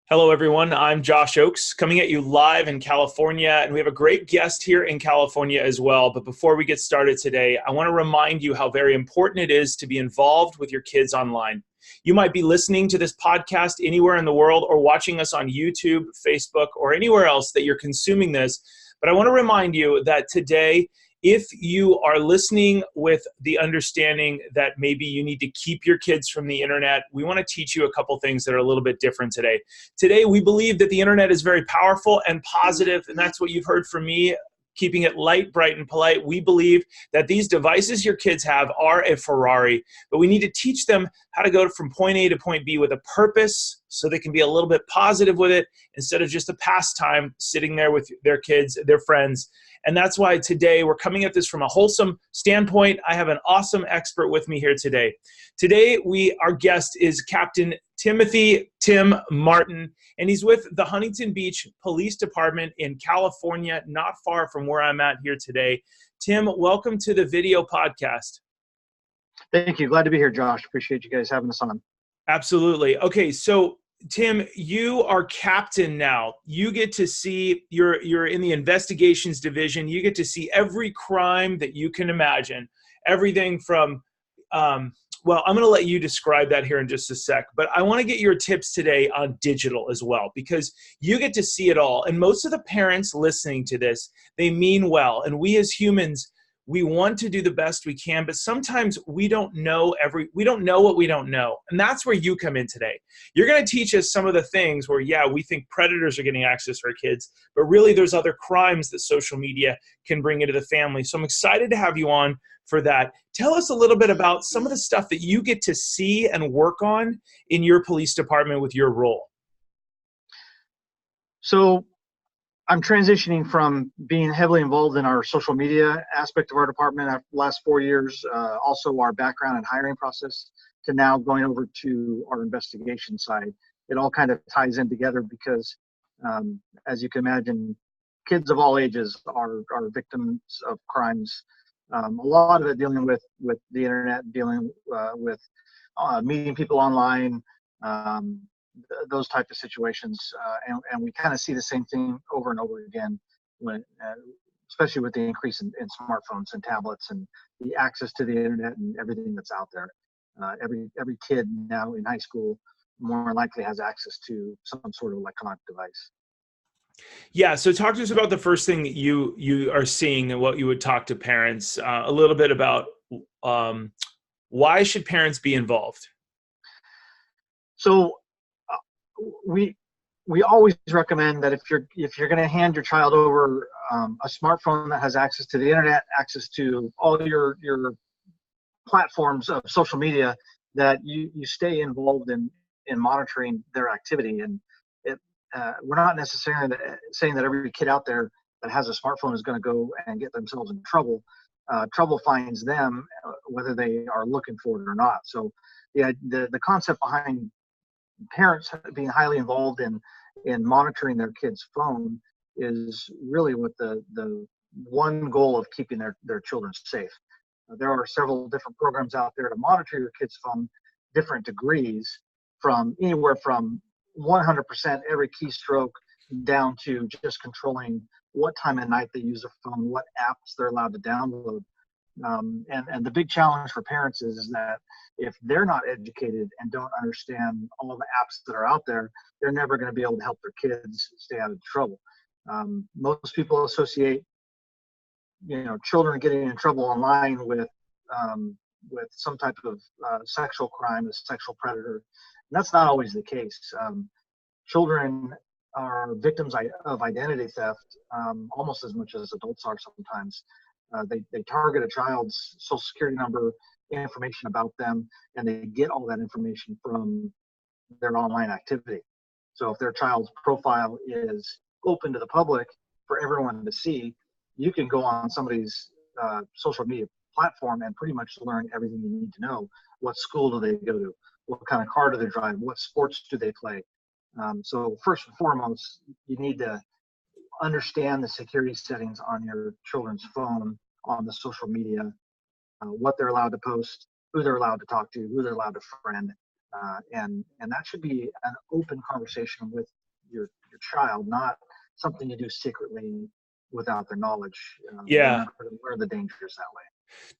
Hello, everyone. I'm Josh Oakes coming at you live in California, and we have a great guest here in California as well. But before we get started today, I want to remind you how very important it is to be involved with your kids online. You might be listening to this podcast anywhere in the world or watching us on YouTube, Facebook, or anywhere else that you're consuming this. But I want to remind you that today, if you are listening with the understanding that maybe you need to keep your kids from the internet, we want to teach you a couple things that are a little bit different today. Today, we believe that the internet is very powerful and positive, and that's what you've heard from me, keeping it light, bright, and polite. We believe that these devices your kids have are a Ferrari, but we need to teach them how to go from point A to point B with a purpose so they can be a little bit positive with it instead of just a pastime sitting there with their kids, their friends. And that's why today we're coming at this from a wholesome standpoint. I have an awesome expert with me here today. Today, our guest is Captain Timothy Tim Martin, and he's with the Huntington Beach Police Department in California, not far from where I'm at here today. Tim, welcome to the video podcast. Thank you. Glad to be here, Josh. Appreciate you guys having us on. Absolutely. Okay, so Tim, you are captain now. You get to see, you're in the investigations division. You get to see every crime that you can imagine. Everything from, well, I'm going to let you describe that here in just a sec, but I want to get your tips today on digital as well, because you get to see it all. And most of the parents listening to this, they mean well. And we as humans, we want to do the best we can, but sometimes we don't know what we don't know. And that's where you come in today. You're going to teach us some of the things where, yeah, we think predators are getting access to our kids, but really there's other crimes that social media can bring into the family. So I'm excited to have you on for that. Tell us a little bit about some of the stuff that you get to see and work on in your police department with your role. So I'm transitioning from being heavily involved in our social media aspect of our department after the last 4 years, also our background and hiring process, to now going over to our investigation side. It all kind of ties in together because, as you can imagine, kids of all ages are victims of crimes. A lot of it dealing with the internet, dealing with meeting people online, those type of situations, and we kind of see the same thing over and over again, when, especially with the increase in smartphones and tablets and the access to the internet and everything that's out there. Every kid now in high school more likely has access to some sort of electronic device. Yeah, so talk to us about the first thing that you are seeing and what you would talk to parents a little bit about. Why should parents be involved? So we always recommend that if you're going to hand your child over a smartphone that has access to the internet, access to all your platforms of social media, that you stay involved in monitoring their activity. And we're not necessarily saying that every kid out there that has a smartphone is going to go and get themselves in trouble. Trouble finds them whether they are looking for it or not. So the concept behind parents being highly involved in monitoring their kids' phone is really with the one goal of keeping their children safe. There are several different programs out there to monitor your kids' phone, different degrees, from anywhere from 100% every keystroke down to just controlling what time of night they use their phone, what apps they're allowed to download. And the big challenge for parents is that if they're not educated and don't understand all the apps that are out there, they're never going to be able to help their kids stay out of trouble. Most people associate, children getting in trouble online with some type of sexual crime, a sexual predator. And that's not always the case. Children are victims of identity theft almost as much as adults are sometimes. They target a child's social security number, information about them, and they get all that information from their online activity. So if their child's profile is open to the public for everyone to see, you can go on somebody's social media platform and pretty much learn everything you need to know. What school do they go to? What kind of car do they drive? What sports do they play? So first and foremost, you need to understand the security settings on your children's phone, on the social media, what they're allowed to post, who they're allowed to talk to, who they're allowed to friend. And that should be an open conversation with your child, not something you do secretly without their knowledge. They're Yeah. not going to learn the dangers that way.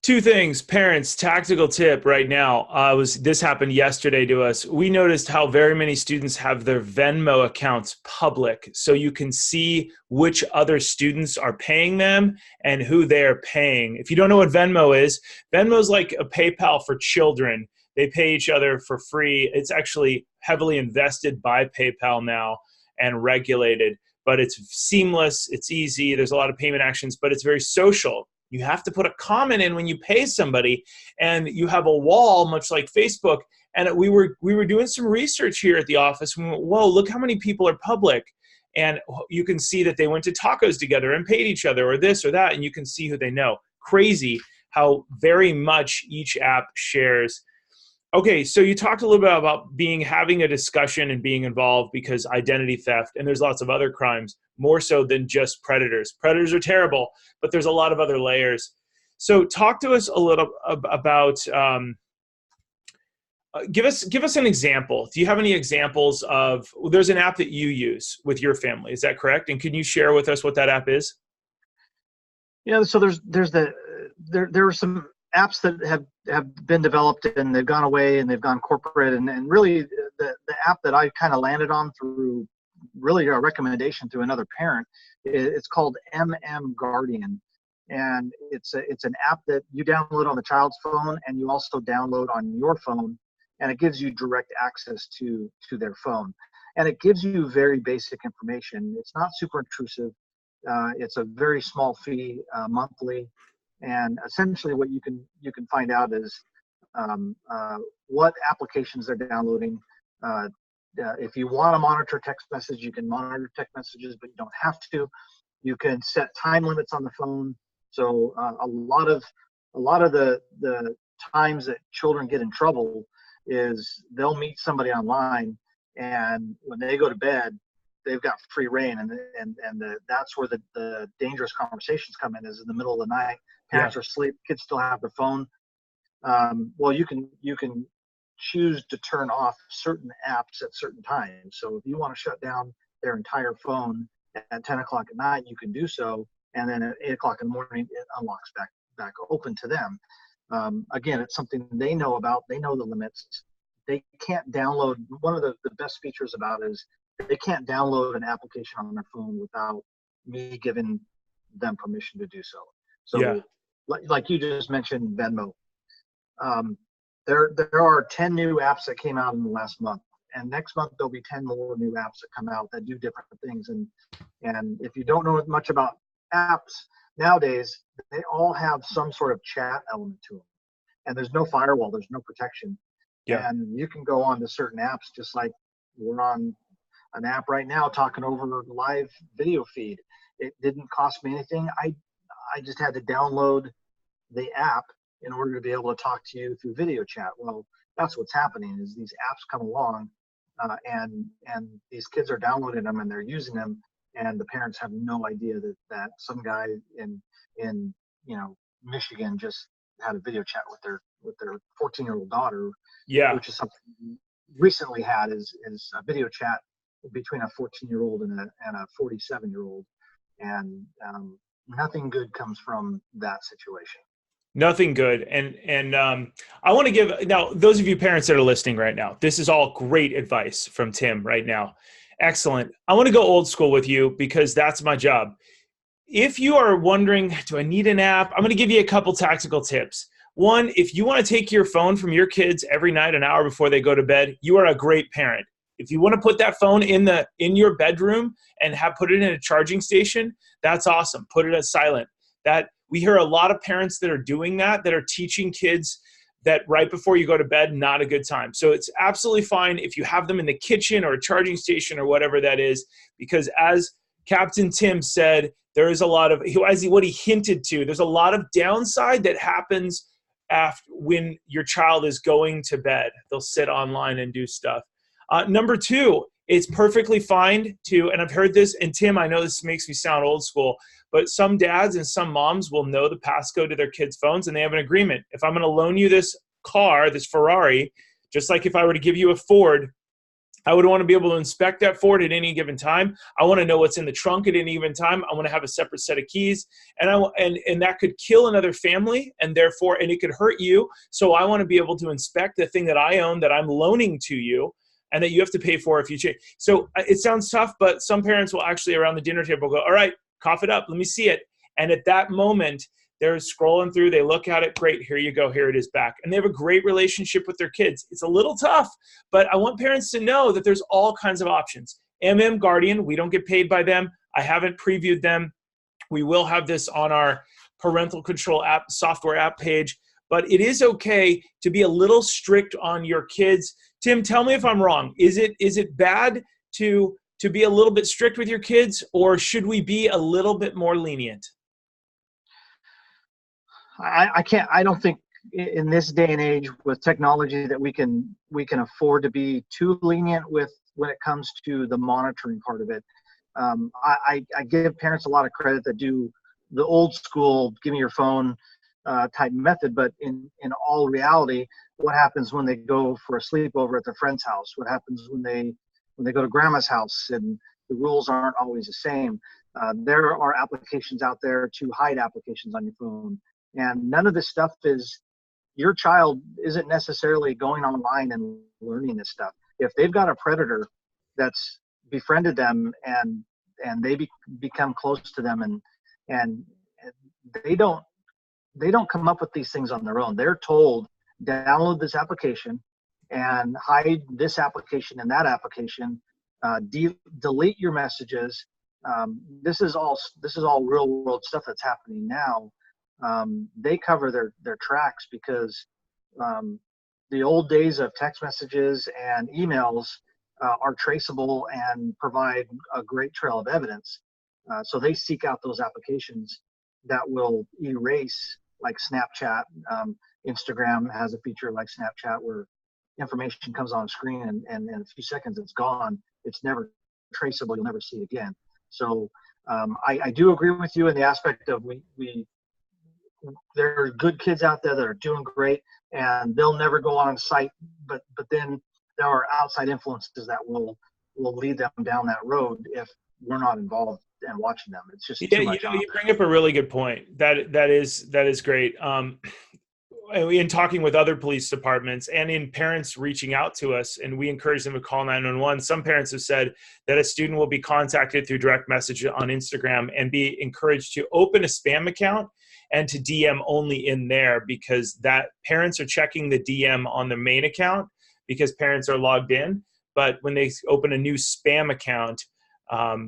Two things, parents, tactical tip right now. This happened yesterday to us. We noticed how very many students have their Venmo accounts public, so you can see which other students are paying them and who they're paying. If you don't know what Venmo is like a PayPal for children. They pay each other for free. It's actually heavily invested by PayPal now and regulated, but it's seamless. It's easy. There's a lot of payment actions, but it's very social. You have to put a comment in when you pay somebody, and you have a wall, much like Facebook. And we were doing some research here at the office. We went, whoa, look how many people are public. And you can see that they went to tacos together and paid each other or this or that, and you can see who they know. Crazy how very much each app shares. Okay, so you talked a little bit about having a discussion and being involved, because identity theft, and there's lots of other crimes, more so than just predators. Predators are terrible, but there's a lot of other layers. So talk to us a little about, give us an example. Do you have any examples of, there's an app that you use with your family, is that correct? And can you share with us what that app is? Yeah, so there are some apps that have been developed and they've gone away and they've gone corporate, and really the app that I kind of landed on through really a recommendation to another parent, it's called Guardian, and it's an app that you download on the child's phone and you also download on your phone, and it gives you direct access to their phone, and it gives you very basic information. It's not super intrusive. It's a very small fee monthly. And essentially what you can find out is what applications they're downloading. If you want to monitor text message, you can monitor text messages, but you don't have to. You can set time limits on the phone. So a lot of the times that children get in trouble is they'll meet somebody online, and when they go to bed, they've got free reign, and that's where the dangerous conversations come in, is in the middle of the night. Parents are asleep, kids still have the phone. Well, you can choose to turn off certain apps at certain times. So if you want to shut down their entire phone at 10 o'clock at night, you can do so, and then at 8 o'clock in the morning, it unlocks back open to them. Again, it's something they know about. They know the limits. They can't download. One of the best features about it is they can't download an application on their phone without me giving them permission to do so. So, like you just mentioned, Venmo. There are 10 new apps that came out in the last month, and next month there'll be 10 more new apps that come out that do different things. And if you don't know much about apps nowadays, they all have some sort of chat element to them, and there's no firewall, there's no protection. And you can go on to certain apps, just like we're on an app right now talking over a live video feed. It didn't cost me anything. I just had to download the app in order to be able to talk to you through video chat. Well, that's what's happening, is these apps come along, and these kids are downloading them and they're using them, and the parents have no idea that some guy in Michigan just had a video chat with their 14-year-old daughter, which is something we recently had, is a video chat between a 14-year-old and a 47-year-old, and nothing good comes from that situation. Nothing good. And I want to give, now, those of you parents that are listening right now, this is all great advice from Tim right now. Excellent. I want to go old school with you, because that's my job. If you are wondering, do I need an app? I'm going to give you a couple tactical tips. One, if you want to take your phone from your kids every night, an hour before they go to bed, you are a great parent. If you want to put that phone in your bedroom and put it in a charging station, that's awesome. Put it as silent. We hear a lot of parents that are doing that are teaching kids that right before you go to bed, not a good time. So it's absolutely fine if you have them in the kitchen or a charging station or whatever that is, because as Captain Tim said, there is a lot of, what he hinted to, there's a lot of downside that happens when your child is going to bed. They'll sit online and do stuff. Number two, it's perfectly fine to, and I've heard this, and Tim, I know this makes me sound old school, but some dads and some moms will know the passcode to their kids' phones, and they have an agreement. If I'm going to loan you this car, this Ferrari, Just like if I were to give you a Ford, I would want to be able to inspect that Ford at any given time. I want to know what's in the trunk at any given time. I want to have a separate set of keys, and and that could kill another family, and it could hurt you. So I want to be able to inspect the thing that I own that I'm loaning to you, and that you have to pay for if you change. So it sounds tough, but some parents will actually around the dinner table go, "All right, cough it up. Let me see it." And at that moment, they're scrolling through, they look at it, great, here you go, here it is back. And they have a great relationship with their kids. It's a little tough, but I want parents to know that there's all kinds of options. Guardian, we don't get paid by them. I haven't previewed them. We will have this on our parental control app, software app page, but it is okay to be a little strict on your kids. Tim, tell me if I'm wrong. Is it bad to be a little bit strict with your kids, or should we be a little bit more lenient? I don't think in this day and age with technology that we can afford to be too lenient with when it comes to the monitoring part of it. I give parents a lot of credit that do the old school, give me your phone type method, but in all reality, what happens when they go for a sleepover at their friend's house? What happens when they go to grandma's house and the rules aren't always the same? There are applications out there to hide applications on your phone. And none of this stuff your child isn't necessarily going online and learning this stuff. If they've got a predator that's befriended them and they become close to them and they don't come up with these things on their own. They're told, download this application and hide this application and that application, delete your messages. This is all real world stuff that's happening now. They cover their tracks because the old days of text messages and emails are traceable and provide a great trail of evidence. So they seek out those applications that will erase, like Snapchat. Instagram has a feature like Snapchat where information comes on screen and in a few seconds it's gone. It's never traceable. You'll never see it again. So I do agree with you in the aspect of there are good kids out there that are doing great and they'll never go on site, but then there are outside influences that will lead them down that road if we're not involved and watching them. It's just too much. You bring up a really good point. That is great. In talking with other police departments and in parents reaching out to us, and we encourage them to call 911. Some parents have said that a student will be contacted through direct message on Instagram and be encouraged to open a spam account and to DM only in there, because that parents are checking the DM on the main account because parents are logged in. But when they open a new spam account,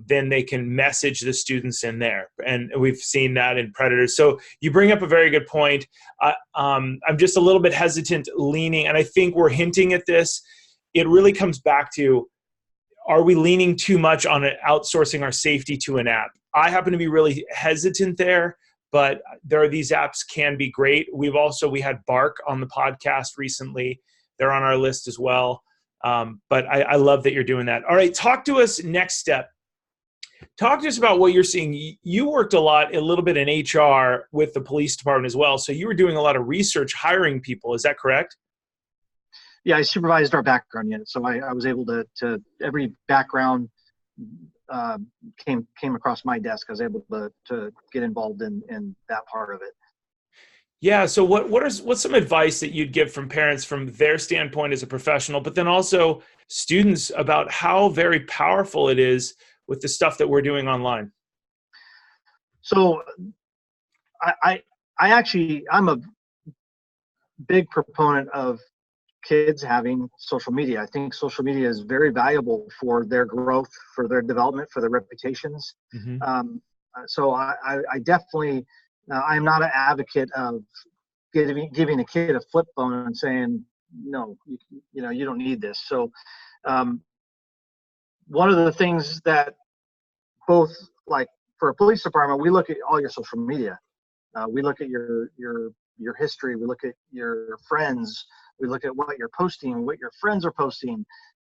then they can message the students in there. And we've seen that in predators. So you bring up a very good point. I'm just a little bit hesitant leaning, and I think we're hinting at this. It really comes back to, are we leaning too much on outsourcing our safety to an app? I happen to be really hesitant there, but these apps can be great. We had Bark on the podcast recently. They're on our list as well. But I love that you're doing that. All right, talk to us next step. Talk to us about what you're seeing. You worked a little bit in HR with the police department as well. So you were doing a lot of research, hiring people. Is that correct? Yeah, I supervised our background unit. So I was able to every background came across my desk. I was able to get involved in that part of it. Yeah. So what's some advice that you'd give from parents from their standpoint as a professional, but then also students about how very powerful it is with the stuff that we're doing online? So I'm a big proponent of kids having social media. I think social media is very valuable for their growth, for their development, for their reputations. Mm-hmm. So I definitely, I'm not an advocate of giving a kid a flip phone and saying, no, you don't need this. So one of the things that both, like for a police department, we look at all your social media. We look at your history. We look at your friends. We look at what you're posting, what your friends are posting,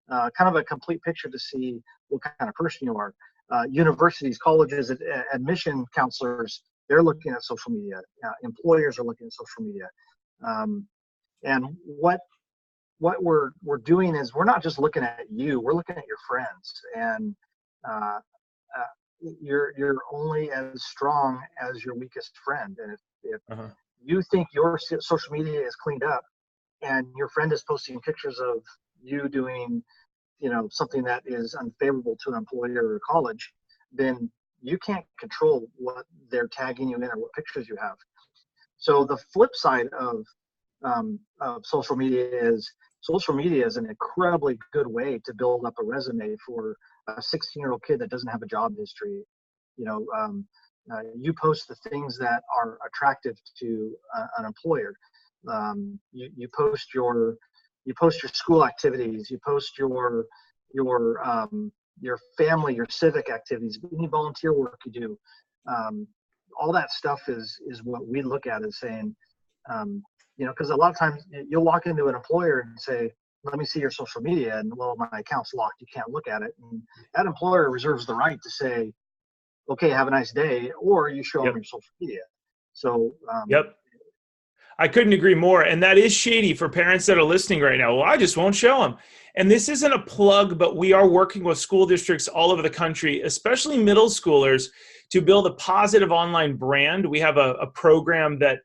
kind of a complete picture to see what kind of person you are. Universities, colleges, admission counselors, they're looking at social media. Employers are looking at social media. And what we're doing is we're not just looking at you, we're looking at your friends, and uh, you're only as strong as your weakest friend. And if Uh-huh. you think your social media is cleaned up and your friend is posting pictures of you doing, something that is unfavorable to an employer or college, then you can't control what they're tagging you in or what pictures you have. So the flip side of social media is an incredibly good way to build up a resume for a 16-year-old kid that doesn't have a job history. You post the things that are attractive to an employer. You post your school activities. You post your family, your civic activities, any volunteer work you do. All that stuff is what we look at as saying, because a lot of times you'll walk into an employer and say, let me see your social media, and well, my account's locked, you can't look at it. And that employer reserves the right to say, okay, have a nice day, or you show them Yep. your social media. So Yep. I couldn't agree more. And that is shady for parents that are listening right now. Well, I just won't show them. And this isn't a plug, but we are working with school districts all over the country, especially middle schoolers, to build a positive online brand. We have a program that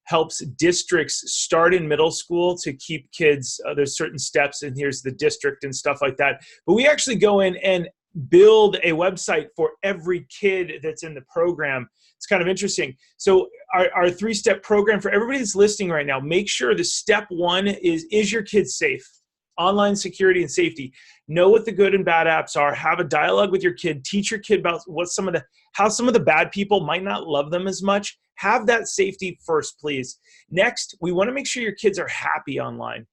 helps districts start in middle school to keep kids. There's certain steps, and here's the district and stuff like that. But we actually go in and build a website for every kid that's in the program. It's kind of interesting. So our three-step program for everybody that's listening right now, make sure the step one is your kid safe? Online security and safety. Know what the good and bad apps are. Have a dialogue with your kid. Teach your kid about how some of the bad people might not love them as much. Have that safety first, please. Next, we want to make sure your kids are happy online.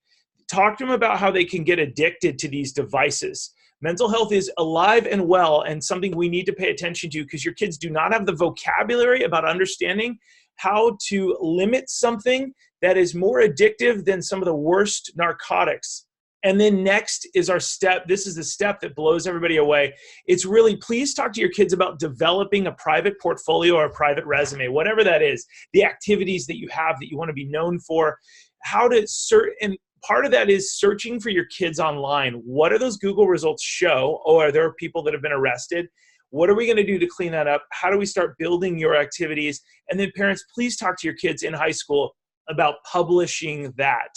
Talk to them about how they can get addicted to these devices. Mental health is alive and well, and something we need to pay attention to, because your kids do not have the vocabulary about understanding how to limit something that is more addictive than some of the worst narcotics. And then next is our step. This is the step that blows everybody away. It's really, please talk to your kids about developing a private portfolio or a private resume, whatever that is, the activities that you have that you want to be known for, how to search. And part of that is searching for your kids online. What do those Google results show? Or are there people that have been arrested? What are we going to do to clean that up? How do we start building your activities? And then parents, please talk to your kids in high school about publishing that.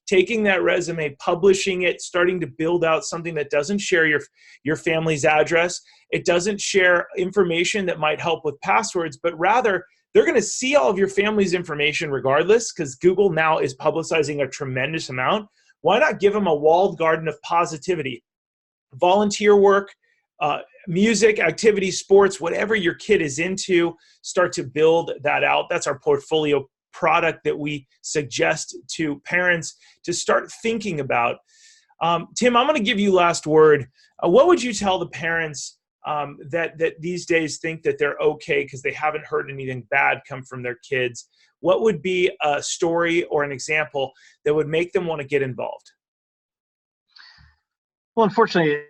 Taking that resume, publishing it, starting to build out something that doesn't share your family's address. It doesn't share information that might help with passwords, but rather they're going to see all of your family's information regardless, because Google now is publicizing a tremendous amount. Why not give them a walled garden of positivity? Volunteer work, music, activity, sports, whatever your kid is into, start to build that out. That's our portfolio product that we suggest to parents to start thinking about. Tim, I'm going to give you last word. What would you tell the parents that these days think that they're okay because they haven't heard anything bad come from their kids? What would be a story or an example that would make them want to get involved? Well, unfortunately,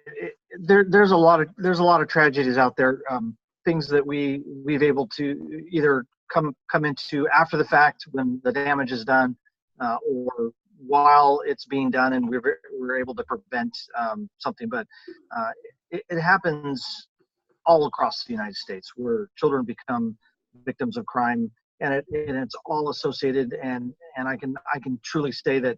there's a lot of tragedies out there. Things that we've able to either come into after the fact when the damage is done, or while it's being done, and we're able to prevent something. But it happens all across the United States, where children become victims of crime, and it's all associated. And I can truly say that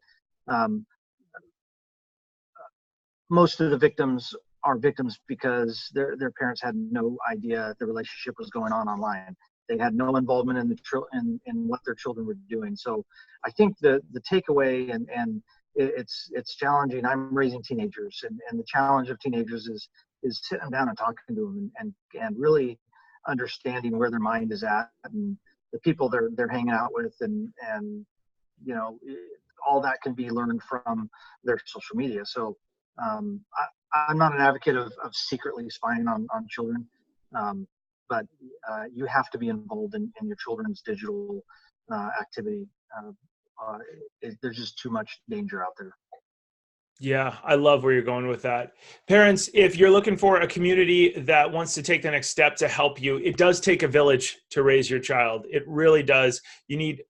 most of the victims are victims because their parents had no idea the relationship was going on online. They had no involvement in what their children were doing. So I think the takeaway, and it's challenging. I'm raising teenagers, and the challenge of teenagers is sitting down and talking to them and really understanding where their mind is at and the people they're hanging out with, and all that can be learned from their social media. So I'm not an advocate of secretly spying on children. But you have to be involved in your children's digital activity. There's just too much danger out there. Yeah, I love where you're going with that. Parents, if you're looking for a community that wants to take the next step to help you, it does take a village to raise your child. It really does. You need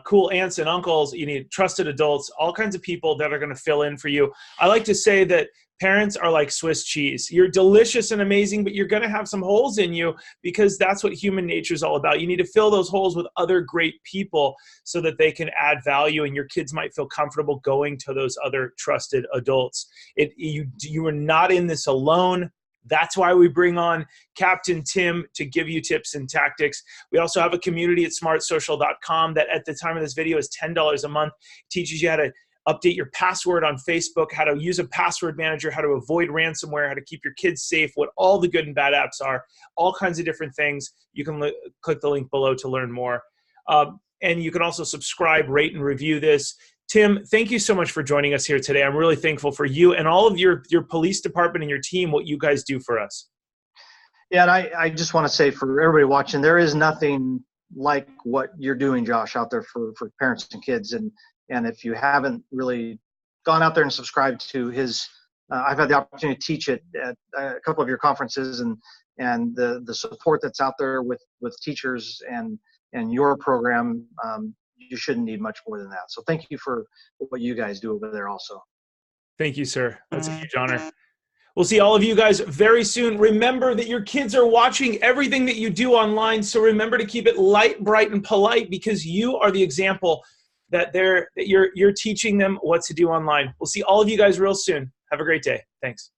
cool aunts and uncles. You need trusted adults, all kinds of people that are going to fill in for you. I like to say that parents are like Swiss cheese. You're delicious and amazing, but you're going to have some holes in you because that's what human nature is all about. You need to fill those holes with other great people so that they can add value, and your kids might feel comfortable going to those other trusted adults. You are not in this alone. That's why we bring on Captain Tim to give you tips and tactics. We also have a community at smartsocial.com that at the time of this video is $10 a month. It teaches you how to update your password on Facebook, how to use a password manager, how to avoid ransomware, how to keep your kids safe, what all the good and bad apps are, all kinds of different things. You can click the link below to learn more. And you can also subscribe, rate, and review this. Tim, thank you so much for joining us here today. I'm really thankful for you and all of your police department and your team, what you guys do for us. Yeah, and I just want to say for everybody watching, there is nothing like what you're doing, Josh, out there for parents and kids. And if you haven't really gone out there and subscribed to his, I've had the opportunity to teach it at a couple of your conferences, and the support that's out there with teachers and your program, you shouldn't need much more than that. So thank you for what you guys do over there also. Thank you, sir. That's a huge honor. We'll see all of you guys very soon. Remember that your kids are watching everything that you do online. So remember to keep it light, bright, and polite, because you are the example that you're teaching them what to do online. We'll see all of you guys real soon. Have a great day. Thanks.